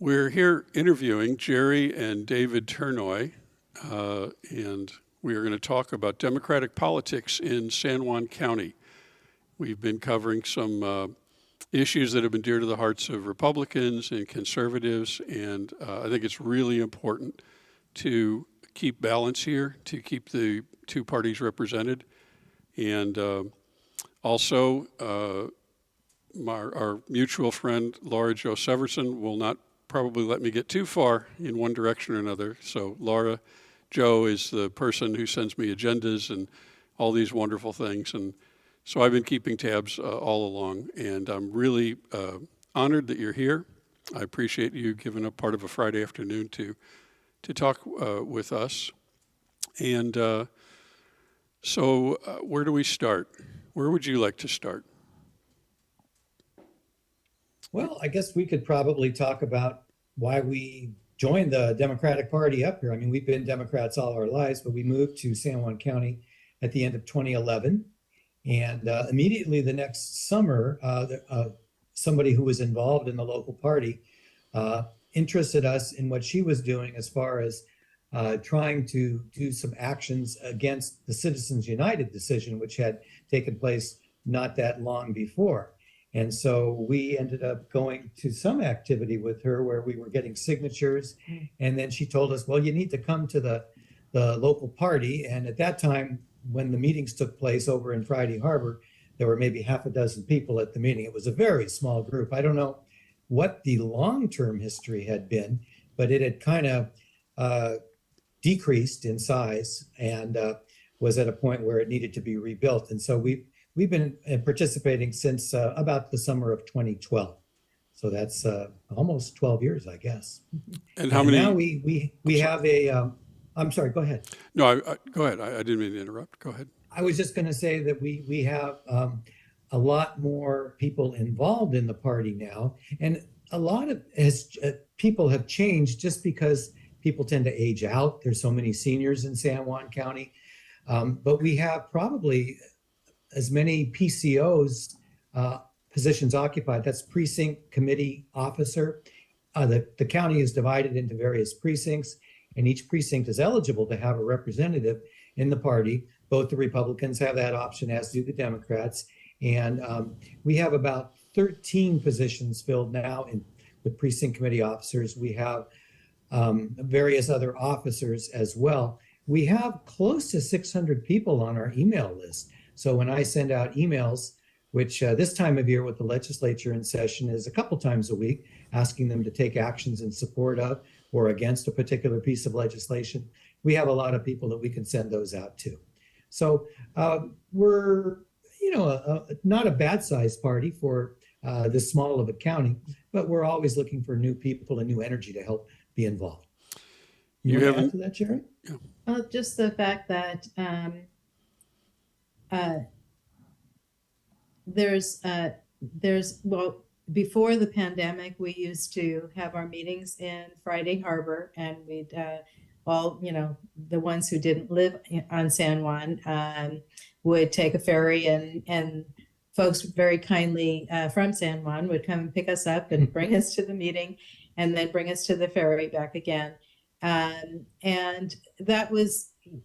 We're here interviewing Geri and David Turnoy, and we are going to talk about democratic politics in San Juan County. We've been covering some issues that have been dear to the hearts of Republicans and conservatives, and I think it's really important to keep balance here, to keep the two parties represented. And also, our mutual friend, Laura Jo Severson, will not probably let me get too far in one direction or another. So Laura Jo is the person who sends me agendas and all these wonderful things. And so I've been keeping tabs all along, and I'm really honored that you're here. I appreciate you giving up part of a Friday afternoon to talk with us. And so where do we start? Where would you like to start? Well, I guess we could probably talk about why we joined the Democratic Party up here. I mean, we've been Democrats all our lives, but we moved to San Juan County at the end of 2011. And immediately the next summer, somebody who was involved in the local party interested us in what she was doing as far as trying to do some actions against the Citizens United decision, which had taken place not that long before. And so we ended up going to some activity with her where we were getting signatures. And then she told us, well, you need to come to the local party. And at that time, when the meetings took place over in Friday Harbor, there were maybe half a dozen people at the meeting. It was a very small group. I don't know what the long-term history had been, but it had kind of decreased in size and was at a point where it needed to be rebuilt. And so we've been participating since about the summer of 2012. So that's almost 12 years, I guess. And how many? Now we have a, I'm sorry, go ahead. No, go ahead. I didn't mean to interrupt. Go ahead. I was just going to say that we have a lot more people involved in the party now. And a lot of people have changed just because people tend to age out. There's so many seniors in San Juan County. But we have probably as many PCOs, positions occupied. That's precinct committee officer. The county is divided into various precincts, and each precinct is eligible to have a representative in the party. Both the Republicans have that option, as do the Democrats. And we have about 13 positions filled now with precinct committee officers. We have various other officers as well. We have close to 600 people on our email list. So when I send out emails, which this time of year with the legislature in session is a couple times a week, asking them to take actions in support of or against a particular piece of legislation, we have a lot of people that we can send those out to. So we're, not a bad sized party for this small of a county, but we're always looking for new people and new energy to help be involved. You want to add to that, Geri? Yeah. Just the fact that well, before the pandemic, we used to have our meetings in Friday Harbor, and we'd all, the ones who didn't live on San Juan would take a ferry, and folks very kindly from San Juan would come and pick us up and bring us to the meeting, and then bring us to the ferry back again. And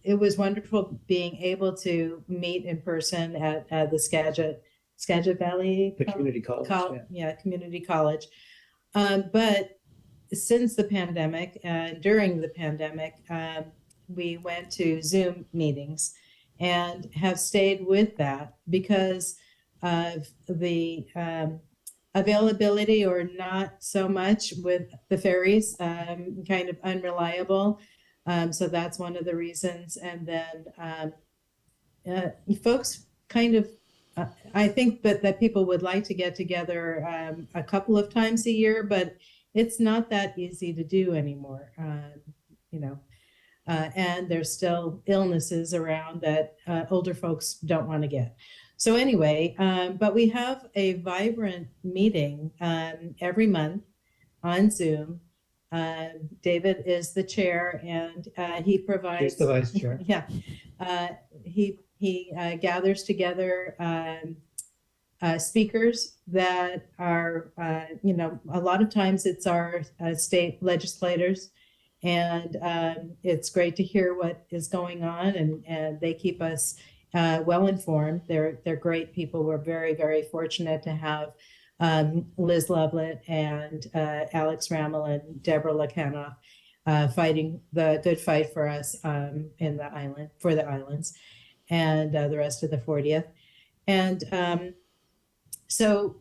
it was wonderful being able to meet in person at the Skagit Valley, the community college. Community college. But since the pandemic, during the pandemic, we went to Zoom meetings and have stayed with that because of the availability, or not so much with the ferries, kind of unreliable. So that's one of the reasons. And then folks kind of, I think that people would like to get together a couple of times a year, but it's not that easy to do anymore, and there's still illnesses around that older folks don't want to get. So anyway, but we have a vibrant meeting every month on Zoom. David is the chair, and he provides. He's the vice chair. Yeah, he gathers together speakers that are, a lot of times it's our state legislators. And it's great to hear what is going on, and they keep us well informed. They're great people. We're very, very fortunate to have Liz Lovelet and Alex Rammel and Deborah Lakanoff fighting the good fight for us in the island, for the islands, and the rest of the 40th. And so,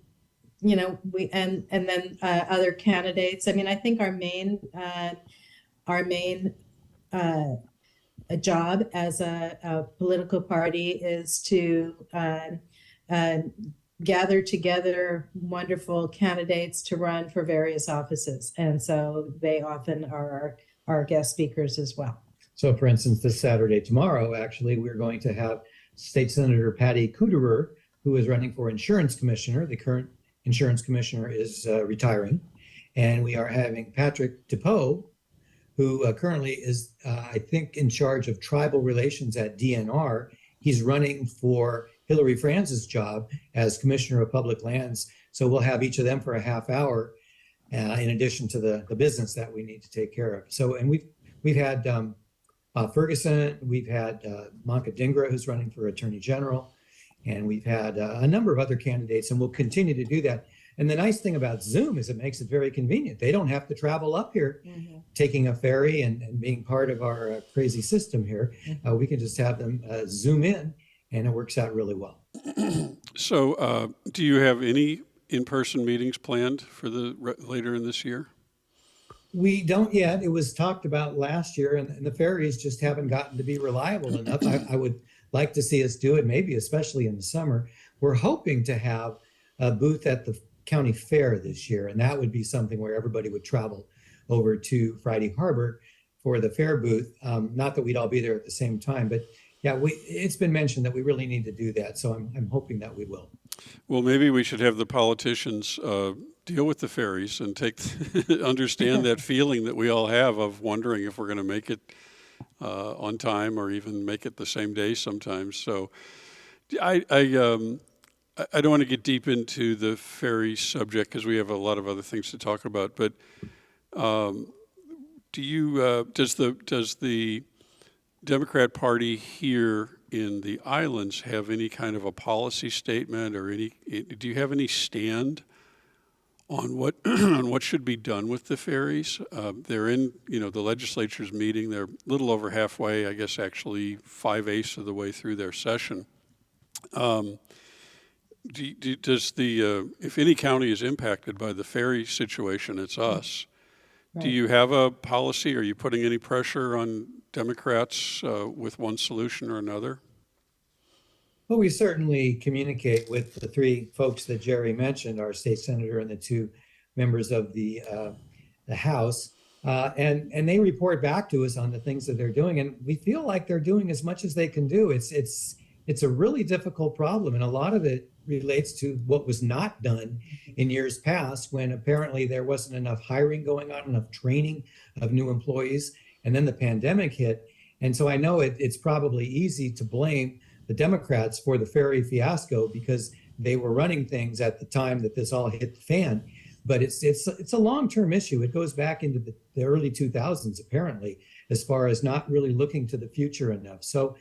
we and then other candidates. I mean, I think our main job as a political party is to gather together wonderful candidates to run for various offices. And so they often are our guest speakers as well. So for instance, this Saturday, tomorrow, actually, we're going to have State Senator Patty Kuderer, who is running for insurance commissioner. The current insurance commissioner is retiring. And we are having Patrick DePoe, who currently is, I think, in charge of tribal relations at DNR. He's running for Hillary Franz's job as Commissioner of Public Lands. So we'll have each of them for a half hour, in addition to the business that we need to take care of. So, and we've had Ferguson, we've had Manka Dhingra, who's running for Attorney General, and we've had a number of other candidates, and we'll continue to do that. And the nice thing about Zoom is it makes it very convenient. They don't have to travel up here, taking a ferry and being part of our crazy system here. We can just have them Zoom in, and it works out really well. So do you have any in-person meetings planned for later in this year? We don't yet. It was talked about last year, and the ferries just haven't gotten to be reliable enough. I would like to see us do it, maybe especially in the summer. We're hoping to have a booth at the county fair this year, and that would be something where everybody would travel over to Friday Harbor for the fair booth. Not that we'd all be there at the same time, but yeah, it's been mentioned that we really need to do that. So I'm hoping that we will. Well, maybe we should have the politicians deal with the ferries and understand that feeling that we all have of wondering if we're going to make it on time or even make it the same day sometimes. So I don't want to get deep into the ferry subject because we have a lot of other things to talk about. But does the Democrat Party here in the islands have any kind of a policy statement, or do you have any stand on what on what should be done with the ferries? They're in, the legislature's meeting. They're a little over halfway, I guess, actually 5/8 of the way through their session. If any county is impacted by the ferry situation, it's us. Right. Do you have a policy? Are you putting any pressure on Democrats with one solution or another? Well, we certainly communicate with the three folks that Geri mentioned, our state senator and the two members of the House, and they report back to us on the things that they're doing, and we feel like they're doing as much as they can do. It's a really difficult problem, and a lot of it relates to what was not done in years past, when apparently there wasn't enough hiring going on, enough training of new employees, and then the pandemic hit. And so I know it's probably easy to blame the Democrats for the ferry fiasco because they were running things at the time that this all hit the fan. But it's a long-term issue. It goes back into the early 2000s, apparently, as far as not really looking to the future enough. So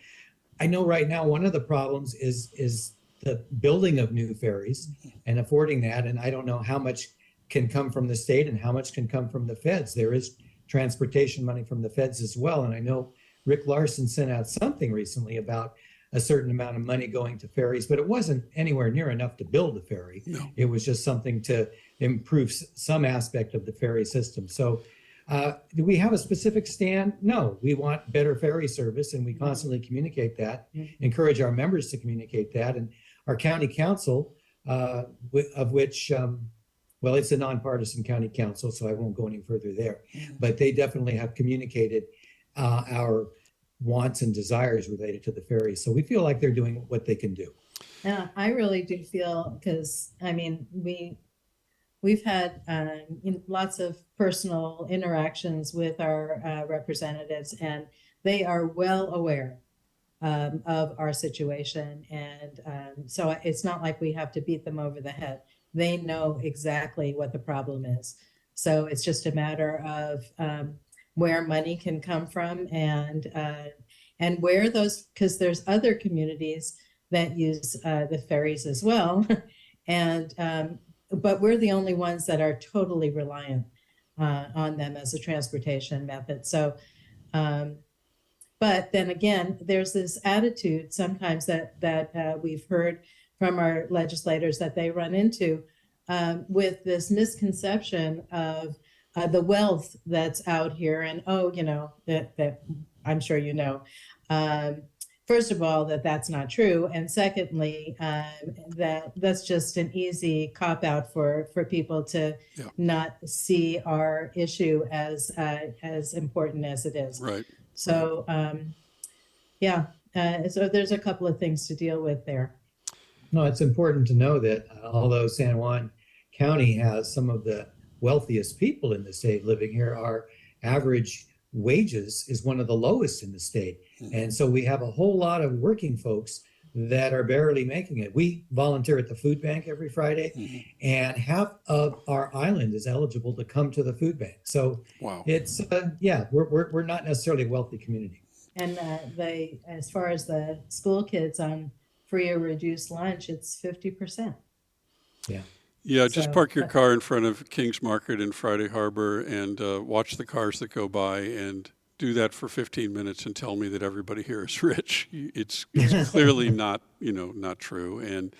I know right now one of the problems is the building of new ferries and affording that. And I don't know how much can come from the state and how much can come from the feds. There is transportation money from the feds as well. And I know Rick Larson sent out something recently about a certain amount of money going to ferries, but it wasn't anywhere near enough to build a ferry. No. It was just something to improve some aspect of the ferry system. So do we have a specific stand? No, we want better ferry service, and we constantly communicate that, encourage our members to communicate that. And our county council, of which, well, it's a nonpartisan county council, so I won't go any further there, but they definitely have communicated our wants and desires related to the ferry. So we feel like they're doing what they can do. I really do feel, because I mean, we've had lots of personal interactions with our representatives, and they are well aware of our situation. And so it's not like we have to beat them over the head. They know exactly what the problem is. So it's just a matter of where money can come from and where those, because there's other communities that use the ferries as well. And but we're the only ones that are totally reliant on them as a transportation method. So but then again, there's this attitude sometimes that we've heard from our legislators that they run into with this misconception of the wealth that's out here. And that I'm sure first of all, that's not true. And secondly, that's just an easy cop out for people to not see our issue as important as it is. Right. So, so there's a couple of things to deal with there. No, it's important to know that although San Juan County has some of the wealthiest people in the state living here, our average wages is one of the lowest in the state. And so we have a whole lot of working folks that are barely making it. We volunteer at the food bank every Friday, and half of our island is eligible to come to the food bank. So it's we're not necessarily a wealthy community. And as far as the school kids on free or reduced lunch, it's 50%. Yeah, just park your car in front of King's Market in Friday Harbor and watch the cars that go by, and do that for 15 minutes and tell me that everybody here is rich. It's clearly not true, and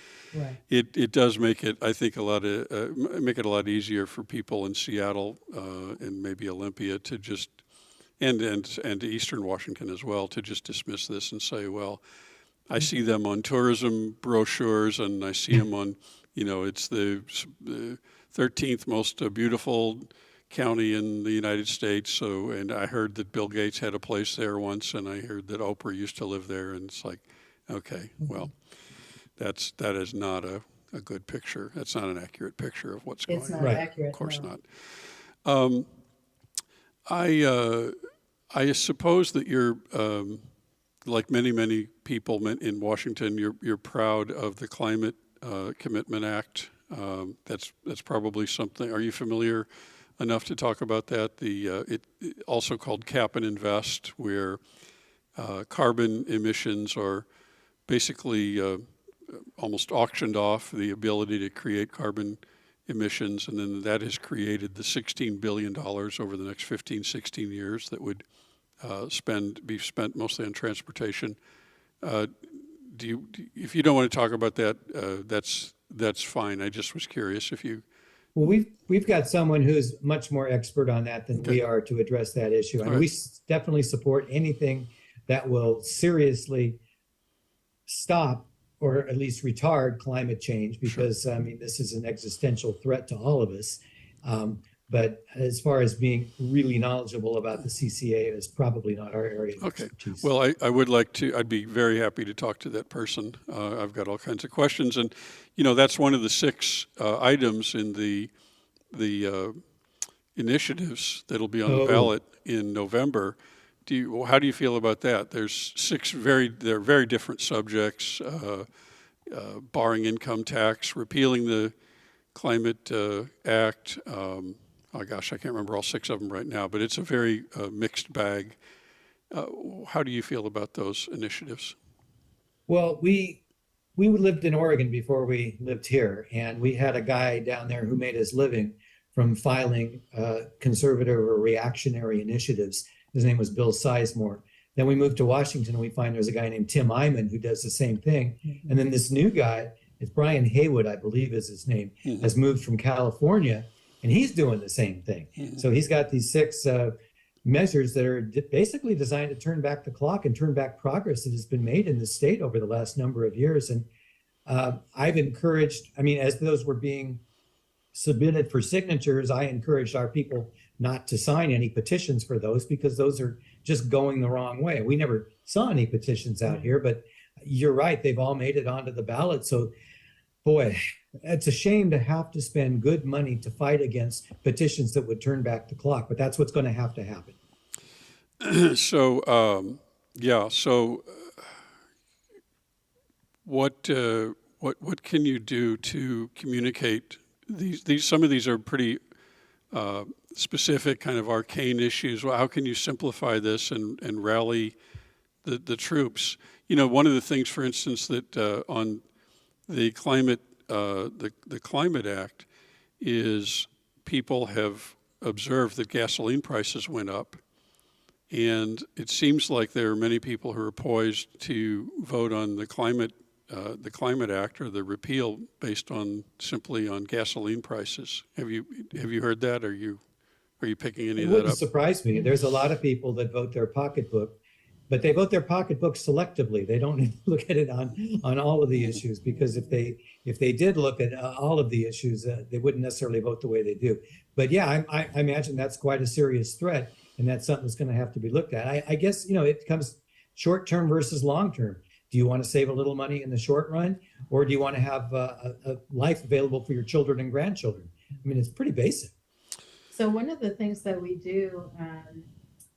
it does make it, I think, make it a lot easier for people in Seattle and maybe Olympia to just and to Eastern Washington as well to just dismiss this and say, well, I see them on tourism brochures and I see them on, it's the 13th most beautiful county in the United States. So, and I heard that Bill Gates had a place there once, and I heard that Oprah used to live there, and it's like, okay, well, that is not a good picture. That's not an accurate picture of what's going on. It's not accurate. Of course not. I suppose that you're like many people in Washington. You're proud of the Climate Commitment Act. That's probably something. Are you familiar enough to talk about that? It also called Cap and Invest, where carbon emissions are basically almost auctioned off, the ability to create carbon emissions, and then that has created the $16 billion over the next 15, 16 years that would be spent mostly on transportation. If you don't want to talk about that, that's fine. I just was curious if you. Well, we've got someone who's much more expert on that than we are to address that issue, and we definitely support anything that will seriously stop or at least retard climate change, because this is an existential threat to all of us. But as far as being really knowledgeable about the CCA is probably not our area of expertise. Well, I would like to, I'd be very happy to talk to that person. I've got all kinds of questions, and that's one of the 6 items in the initiatives that'll be on the ballot in November. How do you feel about that? There's 6 they're very different subjects: barring income tax, repealing the Climate Act. Oh gosh, I can't remember all 6 of them right now, but it's a very mixed bag. How do you feel about those initiatives? Well, we lived in Oregon before we lived here, and we had a guy down there who made his living from filing conservative or reactionary initiatives. His name was Bill Sizemore. Then we moved to Washington, and we find there's a guy named Tim Eyman who does the same thing. And then this new guy, it's Brian Haywood, I believe is his name, has moved from California, and he's doing the same thing. So he's got these 6 measures that are basically designed to turn back the clock and turn back progress that has been made in the state over the last number of years. And I've encouraged, as those were being submitted for signatures, I encouraged our people not to sign any petitions for those, because those are just going the wrong way. We never saw any petitions out here, but you're right, they've all made it onto the ballot. So boy, it's a shame to have to spend good money to fight against petitions that would turn back the clock, but that's what's going to happen. So what can you do to communicate these? Some of these are pretty specific, kind of arcane issues. Well, how can you simplify this and rally the troops? You know, one of the things, for instance, that on the climate the Climate Act is people have observed that gasoline prices went up, and it seems like there are many people who are poised to vote on the Climate Act or the repeal based on simply on gasoline prices. Have you heard that? Are you picking any It of that wouldn't up? surprise me. There's a lot of people that vote their pocketbook, but they vote their pocketbook selectively. They don't look at it on all of the issues, because if they did look at all of the issues, they wouldn't necessarily vote the way they do. But yeah, I imagine that's quite a serious threat, and that's something that's going to have to be looked at. I guess, you know, it comes short term versus long term. Do you want to save a little money in the short run, or do you want to have a life available for your children and grandchildren? I mean, it's pretty basic. So one of the things that we do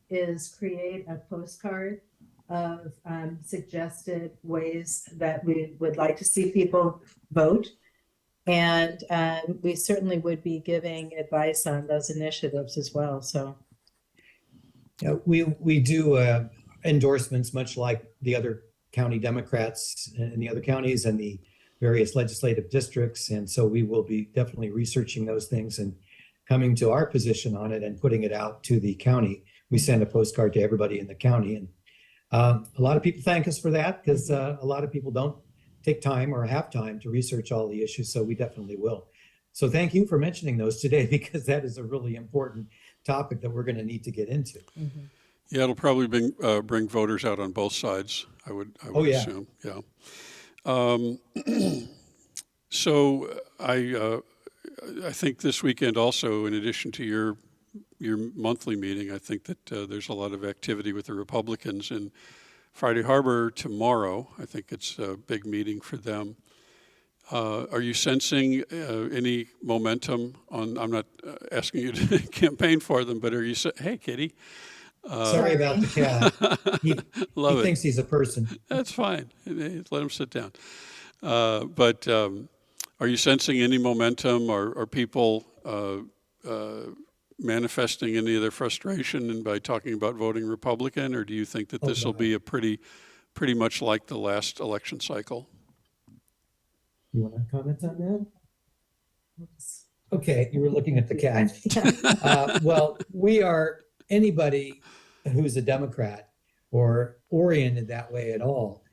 is create a postcard of suggested ways that we would like to see people vote. And we certainly would be giving advice on those initiatives as well. So Yeah, we do endorsements, much like the other county Democrats in the other counties and the various legislative districts. And so we will be definitely researching those things and coming to our position on it and putting it out to the county. We send a postcard to everybody in the county. And a lot of people thank us for that, because a lot of people don't take time or have time to research all the issues. So we definitely will. So thank you for mentioning those today, because that is a really important topic that we're going to need to get into. mm-hmm. Yeah, it'll probably bring voters out on both sides, I would yeah. assume. Yeah. So I think this weekend also, in addition to your monthly meeting, I think that there's a lot of activity with the Republicans in Friday Harbor tomorrow. I think it's a big meeting for them. Are you sensing any momentum on? I'm not asking you to campaign for them, but are you? Hey, Kitty. Sorry about the cat. He thinks he's a person. That's fine. Let him sit down. But are you sensing any momentum? Are people manifesting any of their frustration and by talking about voting Republican, or do you think that this will be a pretty much like the last election cycle? You want to comment on that? Okay, you were looking at the cat. Well, we are, anybody who's a Democrat or oriented that way at all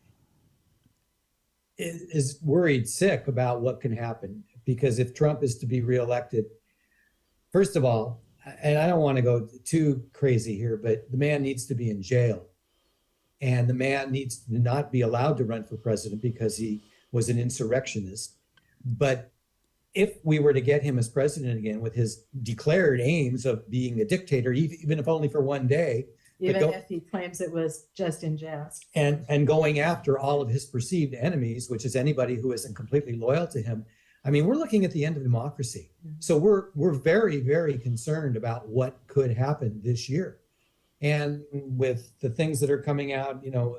is worried sick about what can happen. Because if Trump is to be reelected, first of all, and I don't want to go too crazy here, but the man needs to be in jail. And the man needs to not be allowed to run for president because he was an insurrectionist. But if we were to get him as president again with his declared aims of being a dictator, even if only for one day, even if he claims it was just in jest, and going after all of his perceived enemies, which is anybody who isn't completely loyal to him, I mean, we're looking at the end of democracy. Mm-hmm. So we're very, very concerned about what could happen this year. And with the things that are coming out, you know,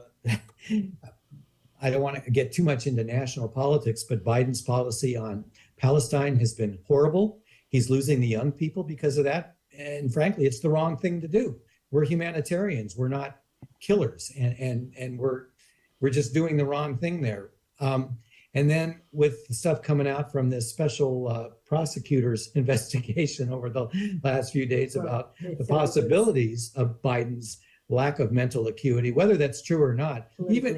I don't want to get too much into national politics, but Biden's policy on Palestine has been horrible. He's losing the young people because of that. And frankly, it's the wrong thing to do. We're humanitarians. We're not killers. And we're just doing the wrong thing there. And then with the stuff coming out from this special prosecutor's investigation over the last few days about the possibilities of Biden's lack of mental acuity, whether that's true or not, even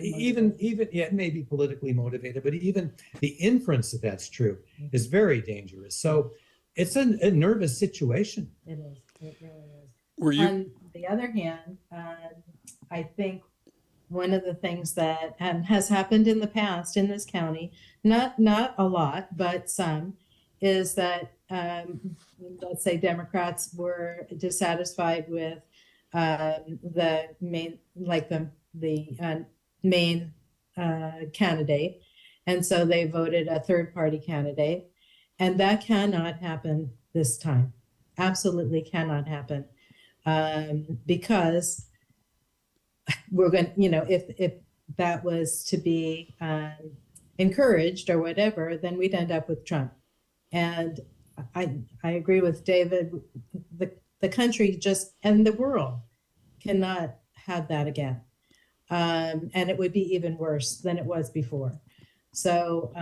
yeah, it may be politically motivated, but even the inference that that's true is very dangerous. So it's a nervous situation. It is. It really is. Were you? On the other hand, I think one of the things that has happened in the past in this county, not a lot, but some, is that let's say Democrats were dissatisfied with the main, like the main candidate, and so they voted a third party candidate, and that cannot happen this time. Absolutely cannot happen, because we're going, you know, if that was to be encouraged or whatever, then we'd end up with Trump. And I agree with David. The country just and the world cannot have that again. And it would be even worse than it was before. So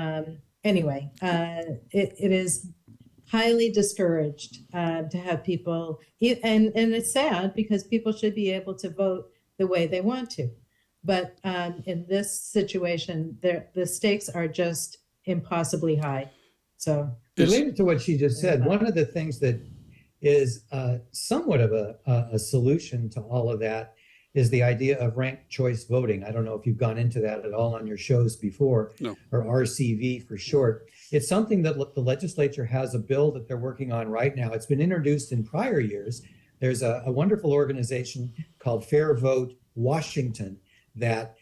anyway, it is highly discouraged to have people, and it's sad because people should be able to vote the way they want to. But in this situation, the stakes are just impossibly high. So related to what she just said, one of the things that is somewhat of a solution to all of that is the idea of ranked choice voting. I don't know if you've gone into that at all on your shows before, No. Or RCV for short. It's something that the legislature has a bill that they're working on right now. It's been introduced in prior years. There's a wonderful organization called Fair Vote Washington that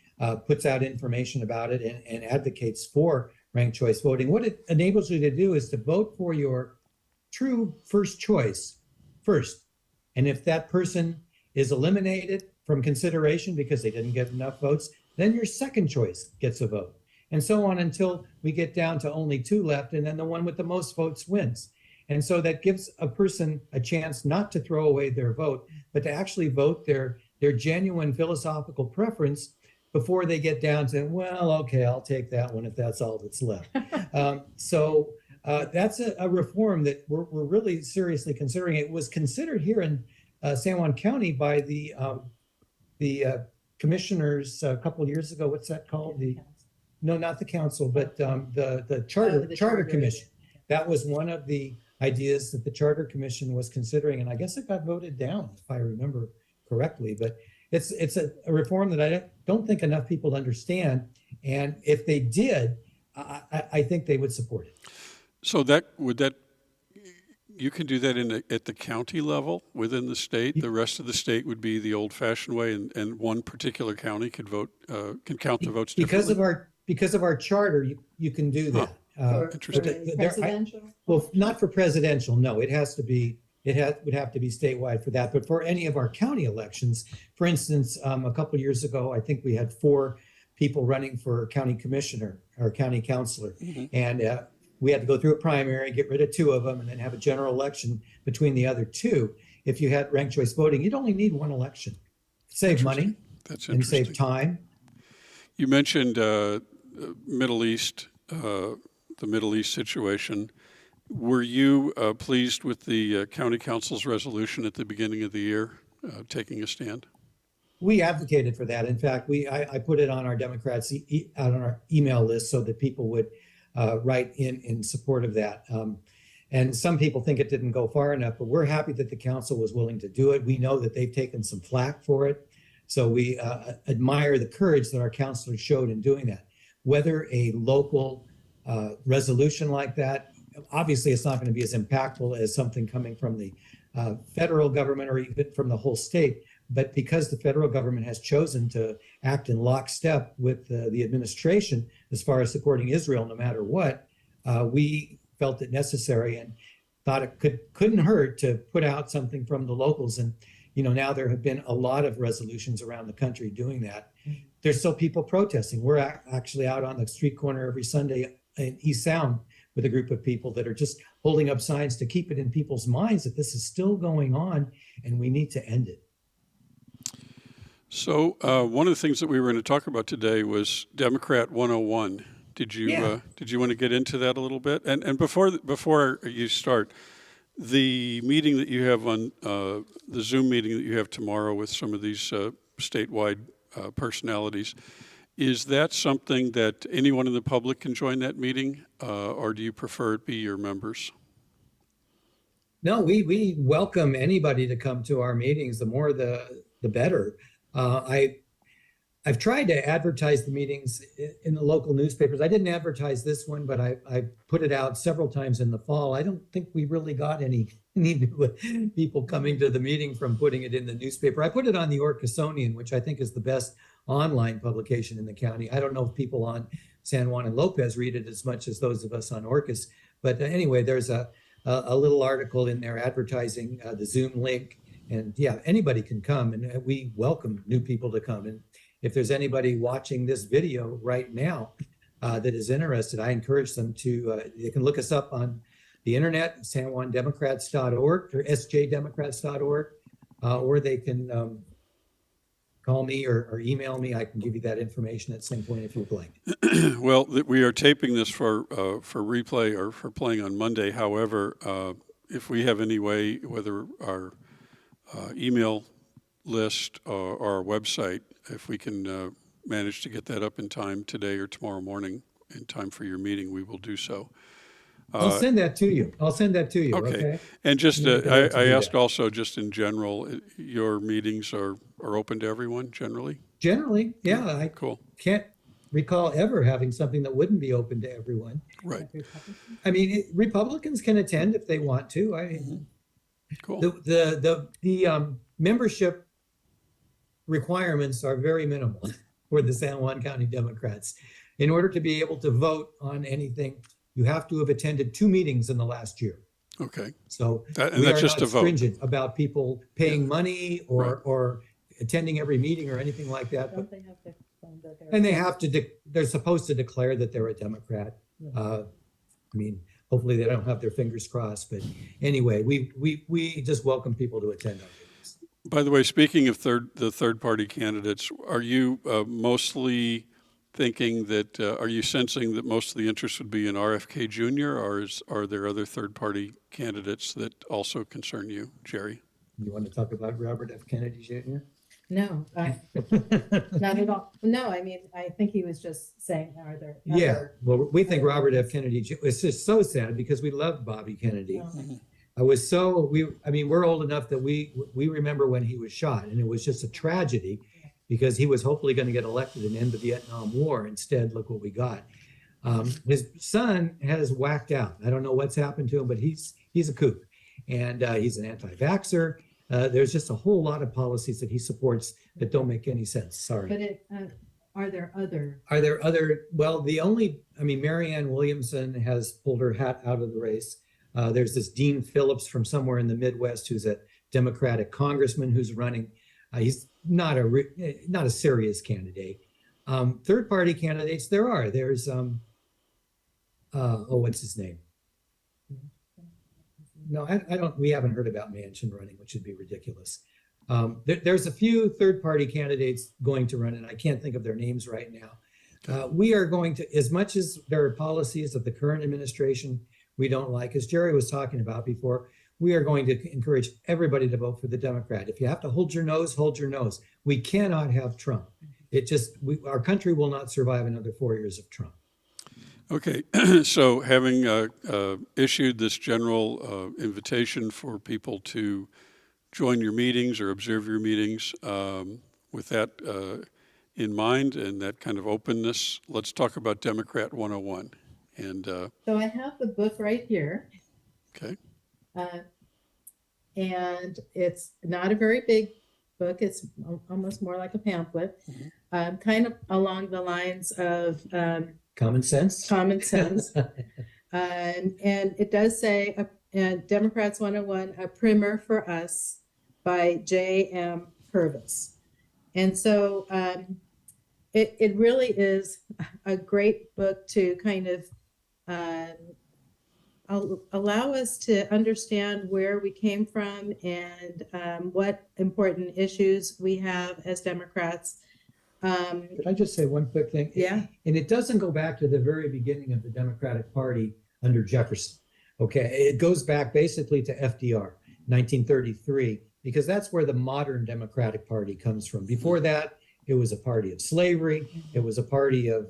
puts out information about it and advocates for ranked choice voting. What it enables you to do is to vote for your true first choice first. And if that person is eliminated from consideration because they didn't get enough votes, then your second choice gets a vote. And so on until we get down to only two left, and then the one with the most votes wins. And so that gives a person a chance not to throw away their vote, but to actually vote their genuine philosophical preference before they get down to, well, okay, I'll take that one if that's all that's left. So that's a reform that we're really seriously considering. It was considered here in San Juan County by the commissioners a couple of years ago. What's that called? No, not the council, but the charter commission. That was one of the ideas that the charter commission was considering, and I guess it got voted down, if I remember correctly. But it's a reform that I don't think enough people understand, and if they did, I think they would support it. So you can do that at the county level within the state. The rest of the state would be the old-fashioned way, and one particular county could vote can count the votes differently. Because of our charter, you can do that. Interesting. Presidential? Well, not for presidential. No, it has to be. Would have to be statewide for that. But for any of our county elections, for instance, a couple of years ago, I think we had 4 people running for county commissioner or county councilor, and we had to go through a primary, get rid of 2 of them, and then have a general election between the other 2. If you had ranked choice voting, you'd only need 1 election. Save money. That's and save time. You mentioned Middle East, the Middle East situation. Were you pleased with the county council's resolution at the beginning of the year, taking a stand? We advocated for that. In fact, I put it on our Democrats out on our email list so that people would write in support of that. And some people think it didn't go far enough, but we're happy that the council was willing to do it. We know that they've taken some flack for it. So we admire the courage that our councilors showed in doing that. Whether a local resolution like that, obviously it's not going to be as impactful as something coming from the federal government or even from the whole state. But because the federal government has chosen to act in lockstep with the administration as far as supporting Israel, no matter what, we felt it necessary and thought it couldn't hurt to put out something from the locals. And now there have been a lot of resolutions around the country doing that. There's still people protesting. We're actually out on the street corner every Sunday in East Sound with a group of people that are just holding up signs to keep it in people's minds that this is still going on and we need to end it. So one of the things that we were going to talk about today was Democrat 101. Did you want to get into that a little bit? And before you start, the meeting that you have on the Zoom meeting that you have tomorrow with some of these statewide personalities, is that something that anyone in the public can join that meeting, or do you prefer it be your members? No, we welcome anybody to come to our meetings. The more, the better. I've tried to advertise the meetings in the local newspapers. I didn't advertise this one, but I put it out several times in the fall. I don't think we really got any new people coming to the meeting from putting it in the newspaper. I put it on the Orcasonian, which I think is the best online publication in the county. I don't know if people on San Juan and Lopez read it as much as those of us on Orcas. But anyway, there's a little article in there advertising the Zoom link. And yeah, anybody can come, and we welcome new people to come. And if there's anybody watching this video right now, that is interested, I encourage them to, they can look us up on the internet, sanjuandemocrats.org or sjdemocrats.org, or they can call me or email me. I can give you that information at some point if you'd like. Well, we are taping this for replay or for playing on Monday. However, if we have any way, whether our email list or our website, if we can manage to get that up in time today or tomorrow morning in time for your meeting, we will do so. I'll send that to you. Okay. And just, You can do I ask that. also, just in general, your meetings are open to everyone generally? Generally, yeah, I Cool. can't recall ever having something that wouldn't be open to everyone. Right. I mean, Republicans can attend if they want to. I mean, Cool. the membership requirements are very minimal for the San Juan County Democrats. In order to be able to vote on anything, you have to have attended 2 meetings in the last year. Okay. So And we that's are just not a vote. stringent about people paying money or Right. or attending every meeting or anything like that. Don't they have to find that they're- And they have to, they're supposed to declare that they're a Democrat. I mean, hopefully they don't have their fingers crossed, but anyway, we just welcome people to attend our meetings. By the way, speaking of the third party candidates, are you mostly thinking that, are you sensing that most of the interest would be in RFK Jr., or are there other third party candidates that also concern you, Geri? You want to talk about Robert F. Kennedy Jr.? No, not at all. No, I mean, I think he was just saying, are there? Yeah, other- well, we think Robert F. Kennedy, it's just so sad because we loved Bobby Kennedy. Oh, I mean, we're old enough that we remember when he was shot, and it was just a tragedy because he was hopefully going to get elected and end the Vietnam War. Instead, look what we got. His son has whacked out. I don't know what's happened to him, but he's a kook, and he's an anti-vaxxer. There's just a whole lot of policies that he supports that don't make any sense. Sorry. But are there other? Are there other, well, Marianne Williamson has pulled her hat out of the race. There's this Dean Phillips from somewhere in the Midwest who's a Democratic congressman who's running. He's not a serious candidate. Third party candidates, there's what's his name? No, we haven't heard about Manchin running, which would be ridiculous. There's a few third party candidates going to run, and I can't think of their names right now. We are going to, as much as there are policies of the current administration we don't like, as Geri was talking about before, we are going to encourage everybody to vote for the Democrat. If you have to hold your nose, hold your nose. We cannot have Trump. Our country will not survive another 4 years of Trump. Okay, so having issued this general invitation for people to join your meetings or observe your meetings, with that in mind and that kind of openness, let's talk about Democrat 101. And So I have the book right here. okay, And it's not a very big book. It's almost more like a pamphlet, kind of along the lines of Common sense. common sense. And it does say Democrats 101, a primer for us by J.M. Purvis. And so it really is a great book to kind of allow us to understand where we came from and what important issues we have as Democrats. Could I just say one quick thing? Yeah. And it doesn't go back to the very beginning of the Democratic Party under Jefferson. Okay. It goes back basically to FDR, 1933, because that's where the modern Democratic Party comes from. Before that, it was a party of slavery. It was a party of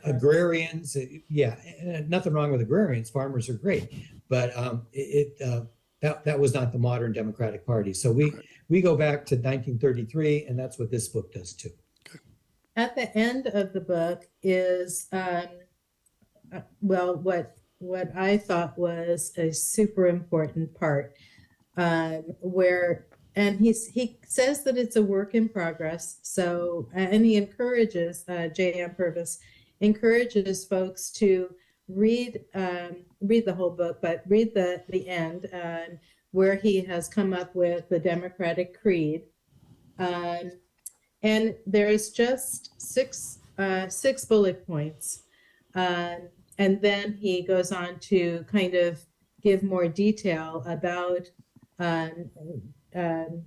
agrarians. Yeah, nothing wrong with agrarians. Farmers are great, but that was not the modern Democratic Party. So we go back to 1933, and that's what this book does too. At the end of the book is, what I thought was a super important part, where, and he says that it's a work in progress. So, and he encourages, J.M. Purvis encourages folks to read the whole book, but read the end, where he has come up with the Democratic Creed. And there's just six bullet points. And then he goes on to kind of give more detail about um, um,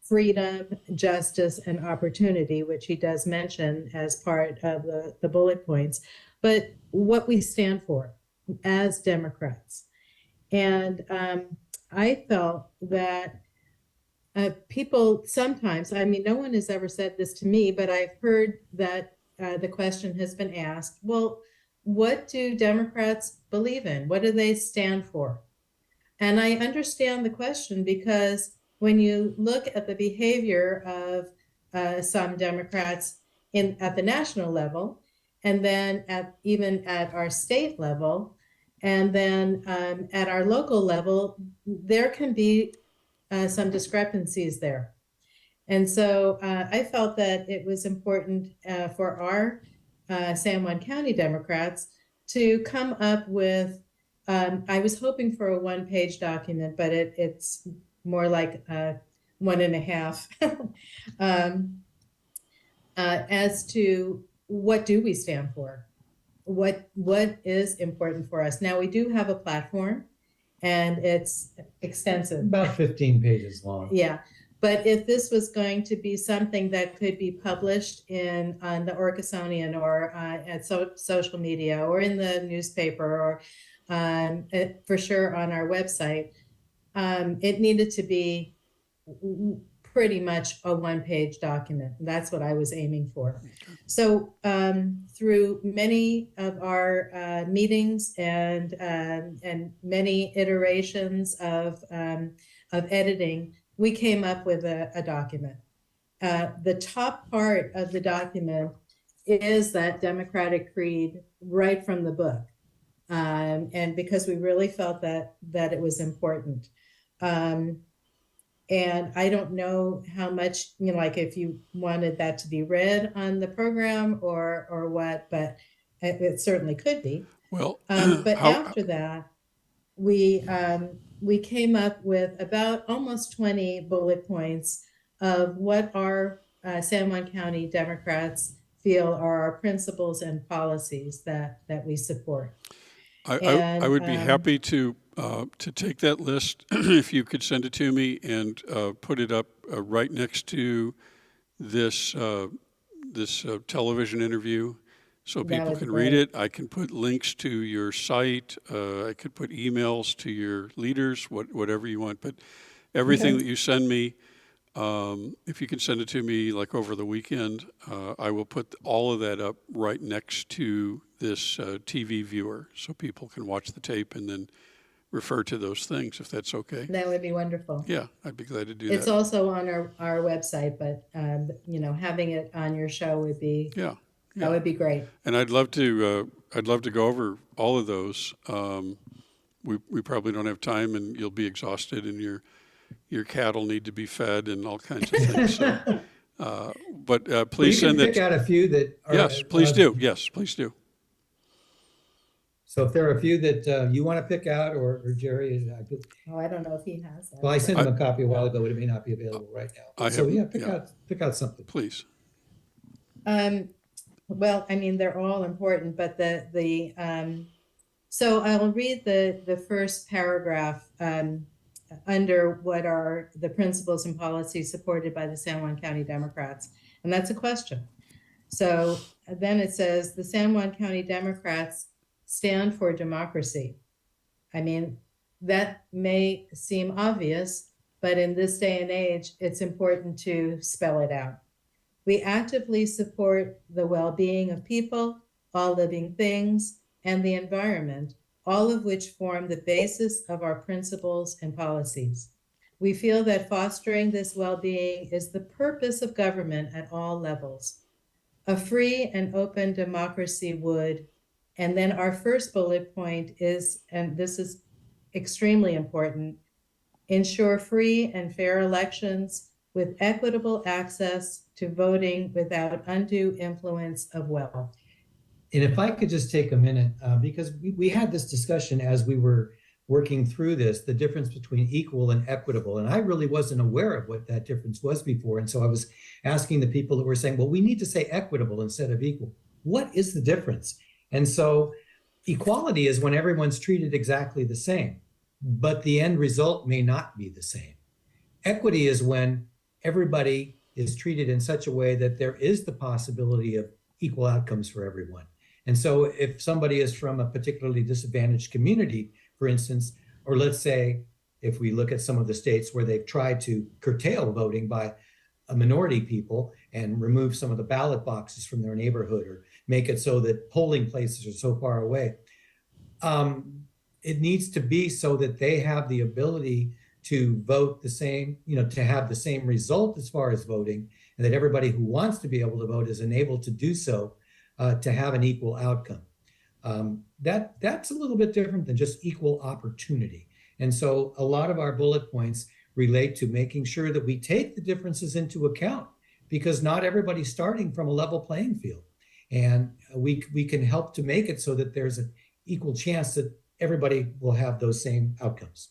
freedom, justice, and opportunity, which he does mention as part of the bullet points, but what we stand for as Democrats. And I felt that people sometimes, I mean, no one has ever said this to me, but I've heard that the question has been asked, well, what do Democrats believe in? What do they stand for? And I understand the question because when you look at the behavior of some Democrats at the national level, and then even at our state level, and then at our local level, there can be some discrepancies there. And so I felt that it was important for our San Juan County Democrats to come up with, I was hoping for a one-page document, but it's more like 1.5, as to what do we stand for? What is important for us? Now, we do have a platform, and it's extensive. About 15 pages long. Yeah. But if this was going to be something that could be published on the Orcasonian or at social media or in the newspaper or for sure on our website, it needed to be pretty much a one-page document. That's what I was aiming for. So through many of our meetings and many iterations of editing, we came up with a document. The top part of the document is that Democratic Creed right from the book. And because we really felt that it was important. And I don't know how much, like if you wanted that to be read on the program or what, but it certainly could be. Well, but after that, we came up with about almost 20 bullet points of what our San Juan County Democrats feel are our principles and policies that we support. I would be happy to take that list if you could send it to me and put it up right next to this this television interview, so people can read it. I can put links to your site. I could put emails to your leaders, whatever you want. But everything that you send me, if you can send it to me like over the weekend, I will put all of that up right next to this TV viewer, so people can watch the tape and then refer to those things, if that's okay. That would be wonderful. Yeah, I'd be glad to do that. It's also on our website, but having it on your show would be that would be great. And I'd love to go over all of those. We probably don't have time, and you'll be exhausted, and your cattle need to be fed, and all kinds of things. So, but please send that. Pick out a few that are, yes, please do. Yes, please do. So if there are a few that you want to pick out, or Geri, I don't know if he has that. Well, I sent him a copy a while ago, but it may not be available right now. Pick out something, please. Well, I mean, they're all important, but so I'll read the first paragraph under what are the principles and policies supported by the San Juan County Democrats, and that's a question. So then it says the San Juan County Democrats stand for democracy. I mean, that may seem obvious, but in this day and age, it's important to spell it out. We actively support the well-being of people, all living things, and the environment, all of which form the basis of our principles and policies. We feel that fostering this well-being is the purpose of government at all levels. A free and open democracy would, and then our first bullet point is, and this is extremely important, ensure free and fair elections with equitable access to voting without undue influence of wealth. And if I could just take a minute, because we had this discussion as we were working through this, the difference between equal and equitable. And I really wasn't aware of what that difference was before. And so I was asking the people that were saying, well, we need to say equitable instead of equal. What is the difference? And so equality is when everyone's treated exactly the same, but the end result may not be the same. Equity is when everybody is treated in such a way that there is the possibility of equal outcomes for everyone. And so if somebody is from a particularly disadvantaged community, for instance, or let's say if we look at some of the states where they've tried to curtail voting by a minority people and remove some of the ballot boxes from their neighborhood or make it so that polling places are so far away, it needs to be so that they have the ability to vote the same, to have the same result as far as voting, and that everybody who wants to be able to vote is enabled to do so, to have an equal outcome. That's a little bit different than just equal opportunity. And so a lot of our bullet points relate to making sure that we take the differences into account, because not everybody's starting from a level playing field. And we can help to make it so that there's an equal chance that everybody will have those same outcomes.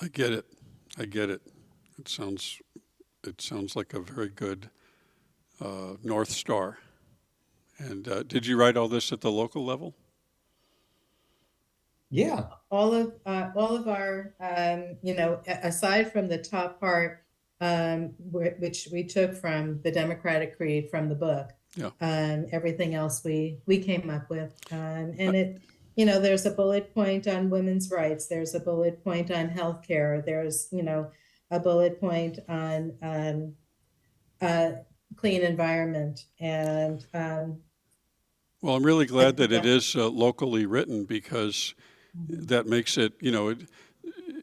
I get it. It sounds like a very good North Star. And did you write all this at the local level? Yeah. All of our, aside from the top part, which we took from the Democratic Creed from the book, Yeah. Everything else we came up with, and it, there's a bullet point on women's rights. There's a bullet point on healthcare. There's, a bullet point on clean environment. And well, I'm really glad that it is locally written, because that makes it,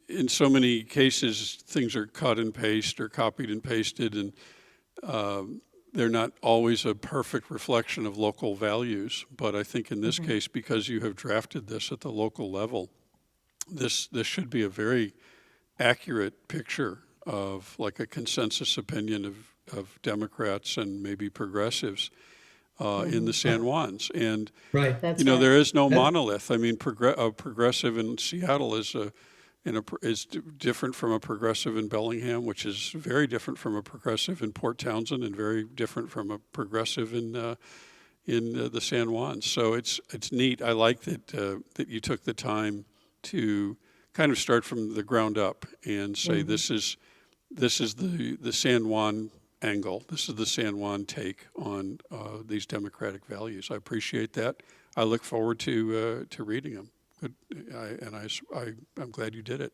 in so many cases, things are cut and paste or copied and pasted, and they're not always a perfect reflection of local values. But I think in this case, because you have drafted this at the local level, this should be a very accurate picture of like a consensus opinion of Democrats and maybe progressives in the San Juans. And Right. that's there is no monolith. I mean, a progressive in Seattle is different from a progressive in Bellingham, which is very different from a progressive in Port Townsend, and very different from a progressive in the San Juans. So it's neat. I like that you took the time to kind of start from the ground up and say this is the San Juan angle. This is the San Juan take on these democratic values. I appreciate that. I look forward to reading them. Good. I'm glad you did it.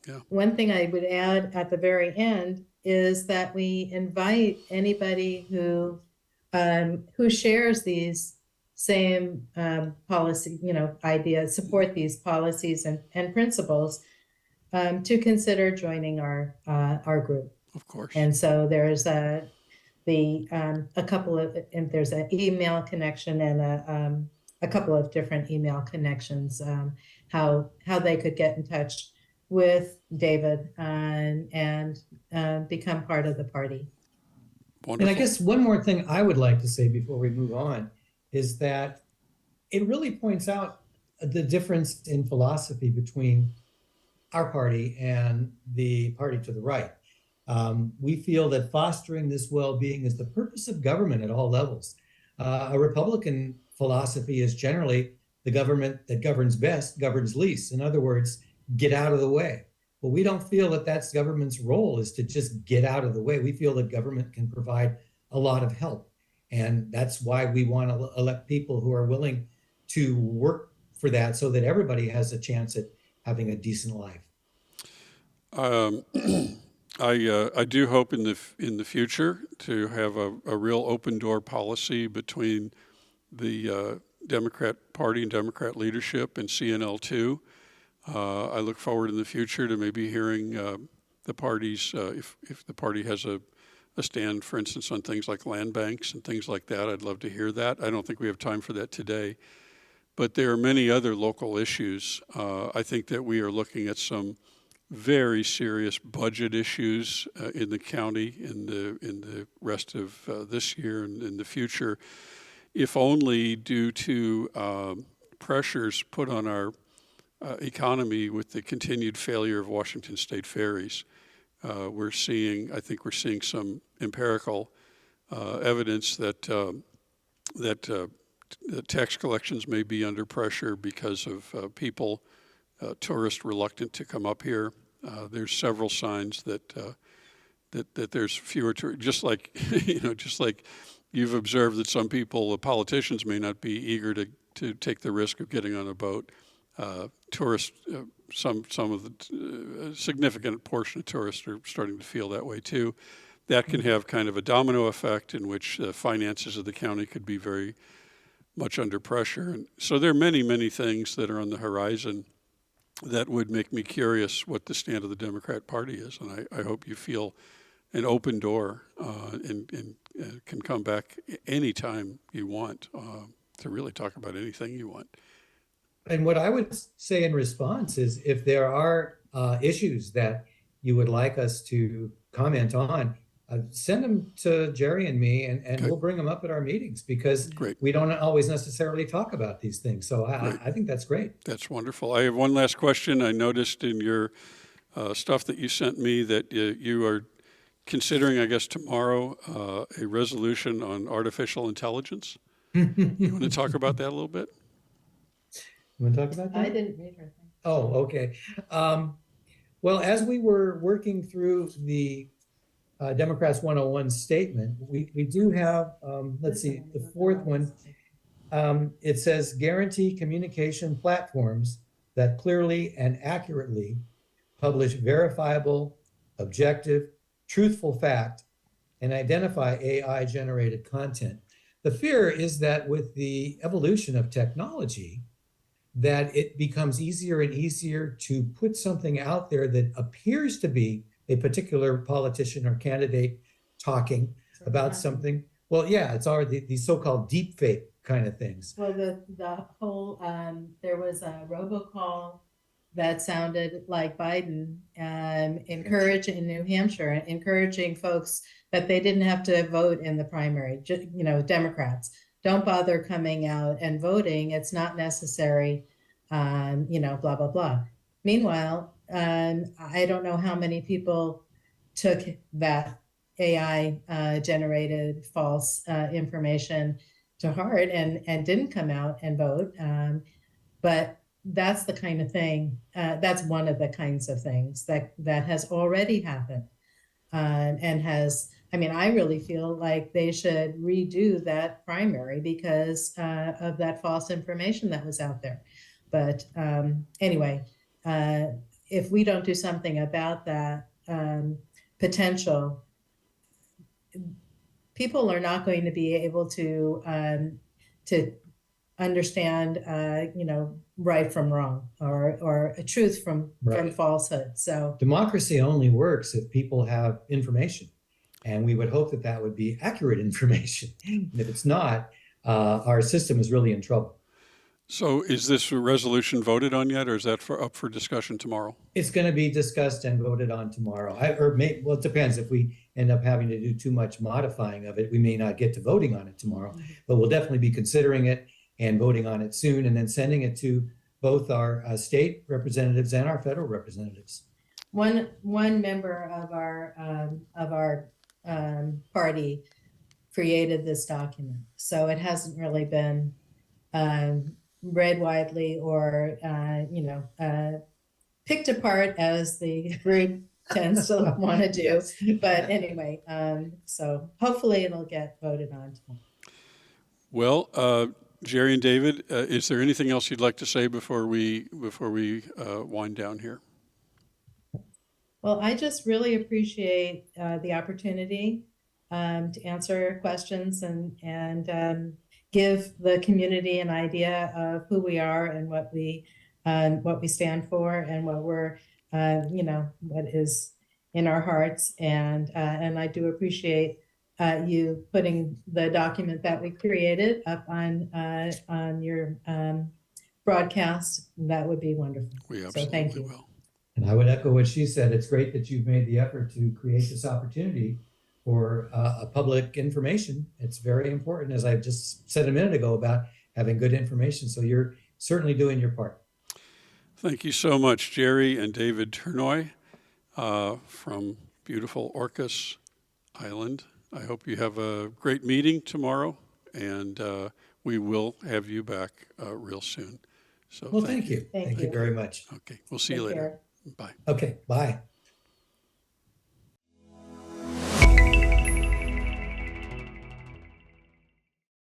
Yeah. One thing I would add at the very end is that we invite anybody who shares these same policy, ideas, support these policies and principles, to consider joining our group. Of course. And so there's there's an email connection and a couple of different email connections, how they could get in touch with David and become part of the party. Wonderful. And I guess one more thing I would like to say before we move on is that it really points out the difference in philosophy between our party and the party to the right. We feel that fostering this well-being is the purpose of government at all levels. A Republican philosophy is generally the government that governs best governs least. In other words, get out of the way. Well, we don't feel that that's government's role, is to just get out of the way. We feel that government can provide a lot of help. And that's why we want to elect people who are willing to work for that, so that everybody has a chance at having a decent life. I do hope in the future to have a real open door policy between the Democrat Party and Democrat leadership and CNL2. I look forward in the future to maybe hearing the parties, if the party has a stand, for instance, on things like land banks and things like that. I'd love to hear that. I don't think we have time for that today. But there are many other local issues. I think that we are looking at some very serious budget issues in the county in the rest of this year and in the future, if only due to pressures put on our economy with the continued failure of Washington State ferries. I think we're seeing some empirical evidence that tax collections may be under pressure because of people, tourists reluctant to come up here. There's several signs that there's fewer tourists, just like, just like you've observed that some people, the politicians, may not be eager to take the risk of getting on a boat. Tourists, some of the significant portion of tourists are starting to feel that way too. That can have kind of a domino effect in which the finances of the county could be very much under pressure. And so there are many, many things that are on the horizon that would make me curious what the stand of the Democrat Party is. And I hope you feel an open door and can come back anytime you want to really talk about anything you want. And what I would say in response is, if there are issues that you would like us to comment on, send them to Geri and me, and Okay. we'll bring them up at our meetings, because Great. we don't always necessarily talk about these things. So I think that's great. That's wonderful. I have one last question. I noticed in your stuff that you sent me that you are considering, I guess, tomorrow, a resolution on artificial intelligence. You want to talk about that a little bit? You want to talk about that? I didn't read her thing. Oh, okay. Well, as we were working through the Democrats 101 statement, we do have, let's see, the fourth one. It says guarantee communication platforms that clearly and accurately publish verifiable, objective, truthful fact, and identify AI generated content. The fear is that with the evolution of technology, that it becomes easier and easier to put something out there that appears to be a particular politician or candidate talking about something. Well, yeah, it's already these so-called deep fake kind of things. Well, the whole, there was a robocall that sounded like Biden, encouraging in New Hampshire, encouraging folks that they didn't have to vote in the primary, Democrats. Don't bother coming out and voting. It's not necessary, blah, blah, blah. Meanwhile, I don't know how many people took that AI generated false information to heart and didn't come out and vote. But that's the kind of thing, that's one of the kinds of things that has already happened and has, I really feel like they should redo that primary because of that false information that was out there. But anyway, if we don't do something about that potential, people are not going to be able to understand, right from wrong or a truth from falsehood. So democracy only works if people have information, and we would hope that that would be accurate information. And if it's not, our system is really in trouble. So is this resolution voted on yet, or is that up for discussion tomorrow? It's going to be discussed and voted on tomorrow. Well, it depends. If we end up having to do too much modifying of it, we may not get to voting on it tomorrow, but we'll definitely be considering it and voting on it soon, and then sending it to both our state representatives and our federal representatives. One member of our party created this document, so it hasn't really been read widely or picked apart as the group tends to want to do. Yes. But anyway, so hopefully it'll get voted on tomorrow. Well, Geri and David, is there anything else you'd like to say before we wind down here? Well, I just really appreciate the opportunity to answer questions and give the community an idea of who we are and what we stand for and what we're what is in our hearts, and I do appreciate you putting the document that we created up on your broadcast. That would be wonderful. We absolutely thank you. will. And I would echo what she said. It's great that you've made the effort to create this opportunity for a public information. It's very important, as I just said a minute ago, about having good information. So you're certainly doing your part. Thank you so much, Geri and David Turnoy from beautiful Orcas Island. I hope you have a great meeting tomorrow, and we will have you back real soon. So Well, thank you. Thank Thank you you. very much. Okay, we'll see you Take later. care. Bye. Okay, bye.